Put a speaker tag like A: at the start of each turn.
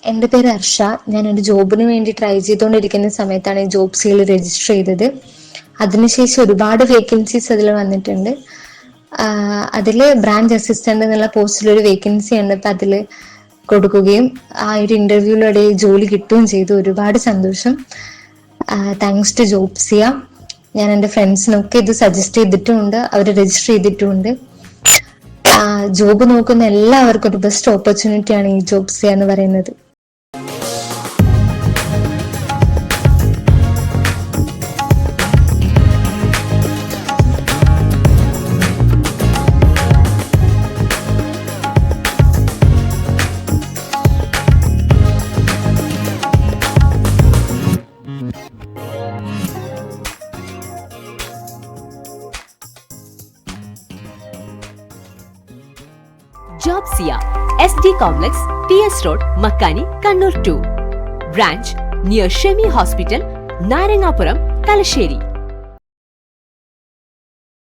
A: എൻ്റെ പേര് ഹർഷ. ഞാൻ ഒരു ജോബിന് വേണ്ടി ട്രൈ ചെയ്തുകൊണ്ടിരിക്കുന്ന സമയത്താണ് ഈ ജോബ്സിയിൽ രജിസ്റ്റർ ചെയ്തത്. അതിനുശേഷം ഒരുപാട് വേക്കൻസീസ് അതിൽ വന്നിട്ടുണ്ട്. അതിൽ ബ്രാഞ്ച് അസിസ്റ്റന്റ് എന്നുള്ള പോസ്റ്റിൽ ഒരു വേക്കൻസി ഉണ്ട്. അപ്പം അതിൽ കൊടുക്കുകയും ആ ഒരു ഇന്റർവ്യൂവിലൂടെ ജോലി കിട്ടുകയും ചെയ്തു. ഒരുപാട് സന്തോഷം. Thanks to ജോബ്സിയ. ഞാൻ എൻ്റെ ഫ്രണ്ട്സിനൊക്കെ ഇത് സജസ്റ്റ് ചെയ്തിട്ടുമുണ്ട്, അവർ രജിസ്റ്റർ ചെയ്തിട്ടുമുണ്ട്. ജോബ് നോക്കുന്ന എല്ലാവർക്കും ഒരു ബെസ്റ്റ് ഓപ്പർച്യൂണിറ്റിയാണ് ഈ ജോബ്സിയ എന്ന് പറയുന്നത്.
B: Jobsia, SD Complex, PS Road, Makkani, Kannur 2. Branch near Shemi Hospital, Narangapuram, Talasheri.